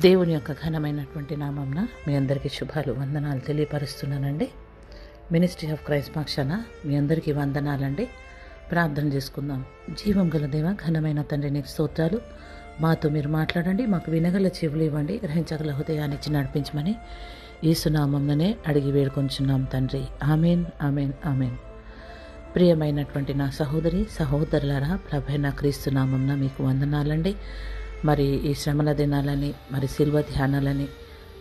దేవుని యొక్క ఘనమైనటువంటి నామంన మీ అందరికీ శుభాలు వందనాలు తెలియపరుస్తున్నానండి. మినిస్ట్రీ ఆఫ్ క్రైస్ట్ పక్షాన మీ అందరికీ వందనాలండి. ప్రార్థన చేసుకుందాం. జీవం గల దేవ, ఘనమైన తండ్రి, నీకు స్తోత్రాలు. మాతో మీరు మాట్లాడండి, మాకు వినగల చెవులు ఇవ్వండి, గ్రహించగల హృదయాన్ని ఇచ్చి నడిపించమని యేసునామంలోనే అడిగి వేడుకొంచున్నాం తండ్రి. Amen, amen, amen. ప్రియమైనటువంటి నా సహోదరి సహోదరులారా, ప్రభైన క్రీస్తు నామంన మీకు వందనాలండి. మరి ఈ శ్రమల దినాలని, మరి శిల్వ ధ్యానాలని,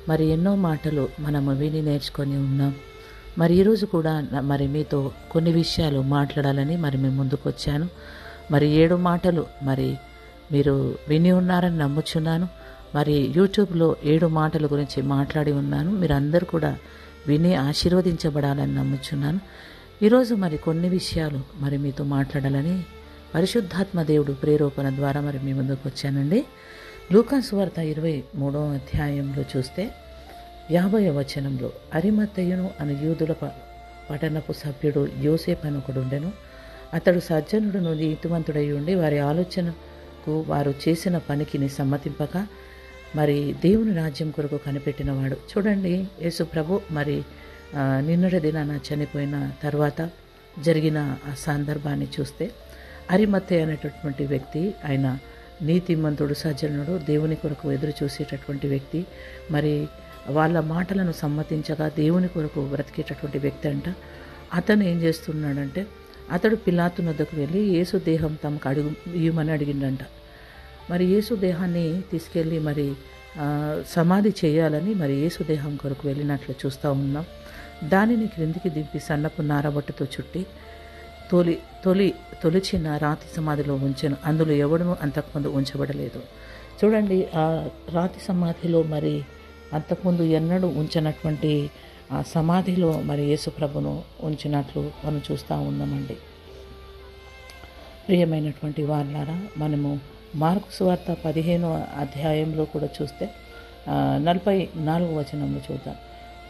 మరి ఎన్నో మాటలు మనము విని నేర్చుకొని ఉన్నాం. మరి ఈరోజు కూడా మరి మీతో కొన్ని విషయాలు మాట్లాడాలని మరి మేము ముందుకు వచ్చాను. మరి 7 మాటలు మరి మీరు విని ఉన్నారని నమ్ముచున్నాను. మరి యూట్యూబ్లో 7 మాటల గురించి మాట్లాడి ఉన్నాను. మీరు అందరూ కూడా విని ఆశీర్వదించబడాలని నమ్ముచున్నాను. ఈరోజు మరి కొన్ని విషయాలు మరి మీతో మాట్లాడాలని పరిశుద్ధాత్మ దేవుడు ప్రేరేపణ ద్వారా మరి మీ ముందుకు వచ్చానండి. లూకా సువార్త 23వ అధ్యాయంలో చూస్తే 50వ వచనంలో, అరిమత్తయును అను యూదుల పట్టణపు సభ్యుడు యోసేపు అని ఒకడుండెను. అతడు సజ్జనుడును నీతిమంతుడై ఉండి వారి ఆలోచనకు వారు చేసిన పనికిని సమ్మతింపక మరి దేవుని రాజ్యం కొరకు కనిపెట్టినవాడు. చూడండి, యేసు ప్రభు మరి నిన్నటి దినాన చనిపోయిన తర్వాత జరిగిన ఆ సందర్భాన్ని చూస్తే, అరిమత్తయి అనేటటువంటి వ్యక్తి, ఆయన నీతిమంతుడు, సజ్జనుడు, దేవుని కొరకు ఎదురు చూసేటటువంటి వ్యక్తి, మరి వాళ్ళ మాటలను సమ్మతించగా దేవుని కొరకు బ్రతికేటటువంటి వ్యక్తి అంట. అతను ఏం చేస్తున్నాడంటే, అతడు పిలాతు వద్దకు వెళ్ళి యేసు దేహం తమకు ఇవ్వమని అడిగిండంట. మరి యేసు దేహాన్ని తీసుకెళ్ళి మరి సమాధి చేయాలని మరి యేసు దేహం కొరకు వెళ్ళినట్లు చూస్తూ ఉన్నాం. దానిని క్రిందికి దింపి సన్నపు నారబట్టతో చుట్టి తొలిచిన రాతి సమాధిలో ఉంచెను. అందులో ఎవడనూ అంతకుముందు ఉంచబడలేదు. చూడండి, ఆ రాతి సమాధిలో మరి అంతకుముందు ఎన్నడూ ఉంచినటువంటి ఆ సమాధిలో మరి యేసుప్రభును ఉంచినట్లు మనం చూస్తూ ఉన్నామండి. ప్రియమైనటువంటి వారులారా, మనము మార్కు సువార్త 15వ అధ్యాయంలో కూడా చూస్తే 44వ వచనంలో చూద్దాం.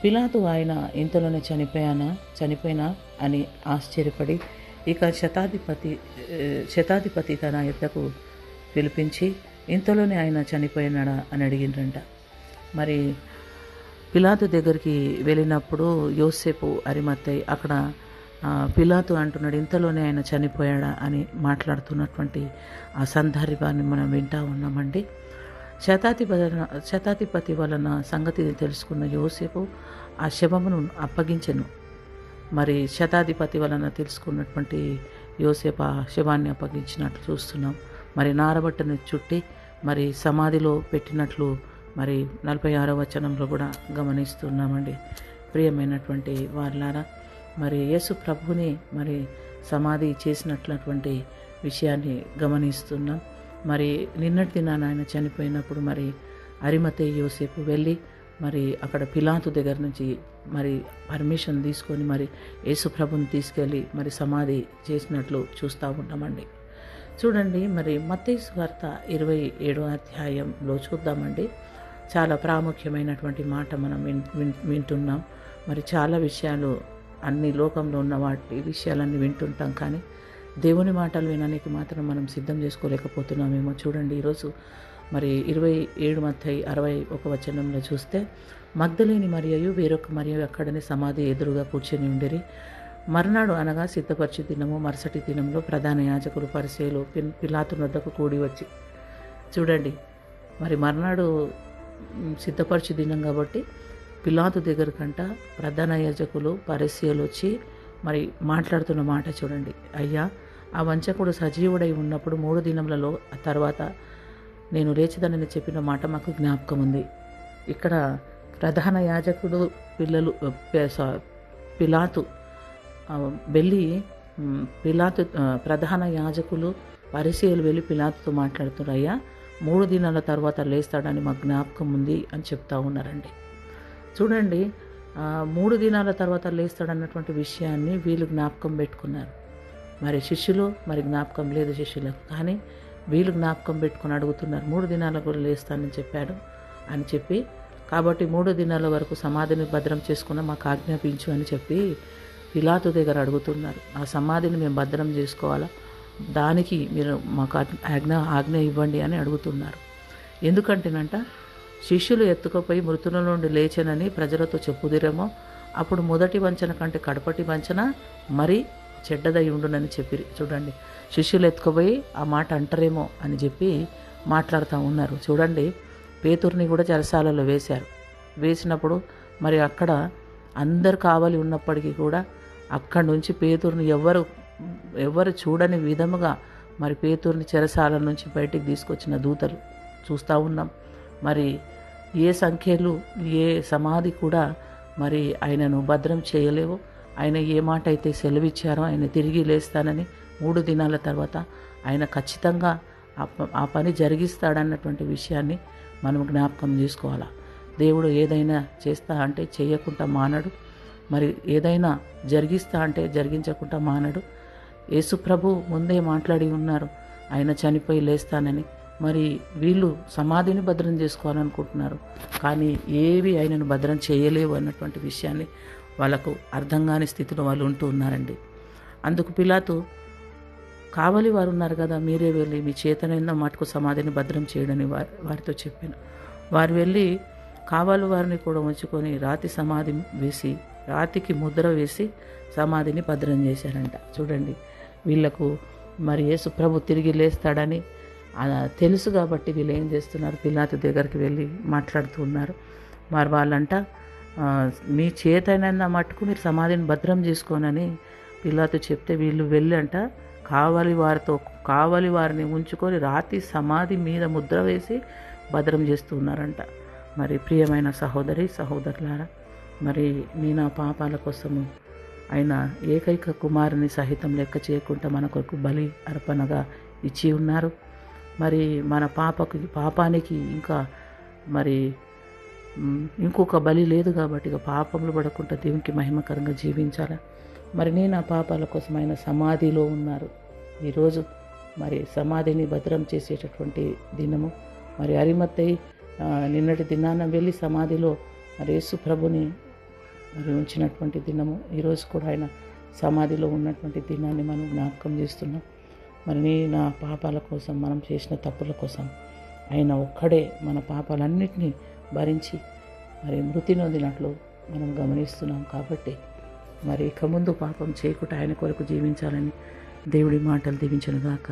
పిలాతు ఆయన ఇంతలోనే చనిపోయినా అని ఆశ్చర్యపడి ఇక శతాధిపతి తన యొద్దకు పిలిపించి, ఇంతలోనే ఆయన చనిపోయినాడా అని అడిగిండ్రంట. మరి పిలాతు దగ్గరికి వెళ్ళినప్పుడు యోసేపు అరిమత్తయి అక్కడ పిలాతు అంటున్నాడు, ఇంతలోనే ఆయన చనిపోయాడా అని మాట్లాడుతున్నటువంటి ఆ సందర్భాన్ని మనం వింటూ ఉన్నామండి. శతాధిపతి వలన సంగతిని తెలుసుకున్న యోసేపు ఆ శవమును అప్పగించెను. మరి శతాధిపతి వలన తెలుసుకున్నటువంటి యోసేపు ఆ శవాన్ని అప్పగించినట్లు చూస్తున్నాం. మరి నారబట్టను చుట్టి మరి సమాధిలో పెట్టినట్లు మరి 46వ వచనంలో కూడా గమనిస్తున్నామండి. ప్రియమైనటువంటి వారులారా, మరి యేసు ప్రభుని మరి సమాధి చేసినటువంటి విషయాన్ని గమనిస్తున్నాం. మరి నిన్నటి దినాన ఆయన చనిపోయినప్పుడు మరి అరిమత్తయి యోసేపు వెళ్ళి మరి అక్కడ పిలాతు దగ్గర నుంచి మరి పర్మిషన్ తీసుకొని మరి యేసు ప్రభుని తీసుకెళ్ళి మరి సమాధి చేసినట్లు చూస్తూ ఉంటామండి. చూడండి, మరి మత్తయి సువార్త 27వ అధ్యాయంలో చూద్దామండి. చాలా ప్రాముఖ్యమైనటువంటి మాట మనం వింటున్నాం. మరి చాలా విషయాలు అన్ని లోకంలో ఉన్న వాటి విషయాలన్నీ వింటుంటాం, కానీ దేవుని మాటలు వినడానికి మాత్రం మనం సిద్ధం చేసుకోలేకపోతున్నామేమో. చూడండి, ఈరోజు మరి 27 మత్తయి 61వ వచనంలో చూస్తే, మగ్దలేని మరియయు వేరొక మరియ అక్కడనే సమాధి ఎదురుగా కూర్చొని ఉండిరి. మర్నాడు అనగా సిద్ధపరిచి దినము మరుసటి దినంలో ప్రధాన యాజకులు పరిసయ్యులు పిలాతు వద్దకు కూడి వచ్చి, చూడండి, మరి మర్నాడు సిద్ధపరిచి దినం కాబట్టి పిలాతు దగ్గర కంట ప్రధాన యాజకులు పరిసయ్యులు వచ్చి మరి మాట్లాడుతున్న మాట చూడండి. అయ్యా, ఆ వంచకుడు సజీవుడై ఉన్నప్పుడు 3 దినములలో తర్వాత నేను లేచిదనని చెప్పిన మాట మాకు జ్ఞాపకం ఉంది. ఇక్కడ ప్రధాన యాజకుడు పిలాతు వెళ్ళి ప్రధాన యాజకులు పరిసయ్యులు వెళ్ళి పిలాతుతో మాట్లాడుతున్నారు. అయ్యా, 3 దినాల తర్వాత లేస్తాడని మాకు జ్ఞాపకం ఉంది అని చెప్తా ఉన్నారండి. చూడండి, 3 దినాల తర్వాత లేస్తాడన్నటువంటి విషయాన్ని వీళ్ళు జ్ఞాపకం పెట్టుకున్నారు. మరి శిష్యులు మరి జ్ఞాపకం లేదు శిష్యులకు, కానీ వీళ్ళు జ్ఞాపకం పెట్టుకుని అడుగుతున్నారు, 3 దినాలకు లేస్తానని చెప్పాడు అని చెప్పి, కాబట్టి 3 దినాల వరకు సమాధిని భద్రం చేసుకున్న మాకు ఆజ్ఞాపించు అని చెప్పి పిలాతు దగ్గర అడుగుతున్నారు. ఆ సమాధిని మేము భద్రం చేసుకోవాలా, దానికి మీరు మాకు ఆజ్ఞ ఇవ్వండి అని అడుగుతున్నారు. ఎందుకంటేనంట శిష్యులు ఎత్తుకుపోయి మృతుల నుండి లేచెనని ప్రజలతో చెప్పుదిరేమో, అప్పుడు మొదటి వంచన కంటే కడపటి వంచన మరి చెడ్డదై ఉండునని చెప్పిరి. చూడండి, శిష్యులు ఎత్తుకుపోయి ఆ మాట అంటారేమో అని చెప్పి మాట్లాడుతూ ఉన్నారు. చూడండి, పేతురుని కూడా చెరసాలలో వేశారు. వేసినప్పుడు మరి అక్కడ అందరు కావాలి ఉన్నప్పటికీ కూడా అక్కడి నుంచి పేతురుని ఎవరు చూడని విధముగా మరి పేతురుని చెరసాల నుంచి బయటికి తీసుకొచ్చిన దూతలు చూస్తూ ఉన్నాం. మరి ఏ సంఖ్యలు ఏ సమాధి కూడా మరి ఆయనను భద్రం చేయలేవు. ఆయన ఏ మాట అయితే సెలవిచ్చారో ఆయన తిరిగి లేస్తానని 3 దినాల తర్వాత ఆయన ఖచ్చితంగా ఆ పని జరిగిస్తాడన్నటువంటి విషయాన్ని మనం జ్ఞాపకం చేసుకోవాలి. దేవుడు ఏదైనా చేస్తా అంటే చేయకుండా మానడు, మరి ఏదైనా జరిగిస్తా అంటే జరిగించకుండా మానడు. యేసు ప్రభు ముందే మాట్లాడి ఉన్నారు ఆయన చనిపోయి లేస్తానని. మరి వీళ్ళు సమాధిని భద్రం చేసుకోవాలనుకుంటున్నారు, కానీ ఏవి ఆయనను భద్రం చేయలేవు అన్నటువంటి విషయాన్ని వాళ్ళకు అర్థం కాని స్థితిలో వాళ్ళు ఉంటూ ఉన్నారండి. అందుకు పిలాతు, కావలి వారు ఉన్నారు కదా, మీరే వెళ్ళి మీ చేతనైన మటుకు సమాధిని భద్రం చేయడని వారితో చెప్పాను. వారు వెళ్ళి కావలి వారిని కూడా ఉంచుకొని రాతికి ముద్ర వేసి సమాధిని భద్రం చేశారంట. చూడండి, వీళ్లకు మరి యేసు ప్రభు తిరిగి లేస్తాడని తెలుసు కాబట్టి వీళ్ళు ఏం చేస్తున్నారు, పిలాతు దగ్గరికి వెళ్ళి మాట్లాడుతూ ఉన్నారు. మరి వాళ్ళంట మీ చేతనైన మట్టుకు మీరు సమాధిని భద్రం చేసుకోనని పిలాతు చెప్తే వీళ్ళు వెళ్ళంట కావలి వారిని ఉంచుకొని రాతి సమాధి మీద ముద్ర వేసి భద్రం చేస్తూ ఉన్నారంట. మరి ప్రియమైన సహోదరులారా, మరి నా పాపాల కోసము ఆయన ఏకైక కుమారుని సహితం లెక్క చేయకుండా మన కొరకు బలి అర్పణగా ఇచ్చి ఉన్నారు. మరి మన పాపానికి ఇంకా మరి ఇంకొక బలి లేదు కాబట్టి ఇక పాపములు పడకుండా దేవునికి మహిమకరంగా జీవించాలి. మరి నా పాపాల కోసం ఆయన సమాధిలో ఉన్నారు. ఈరోజు మరి సమాధిని భద్రం చేసేటటువంటి దినము. మరి అరిమత్తయి నిన్నటి దినాన వెళ్ళి సమాధిలో మరి యేసు ప్రభుని మరి ఉంచినటువంటి దినము. ఈరోజు కూడా ఆయన సమాధిలో ఉన్నటువంటి దినాన్ని మనం జ్ఞాపకం చేస్తున్నాం. మరి నా పాపాల కోసం, మనం చేసిన తప్పుల కోసం ఆయన ఒక్కడే మన పాపాలన్నిటినీ భరించి మరి మృతి నొందినట్లు మనం గమనిస్తున్నాం. కాబట్టి మరి ఇక ముందు పాపం చేయకుండా ఆయన కొరకు జీవించాలని దేవుడి మాటలు దీవించును గాక.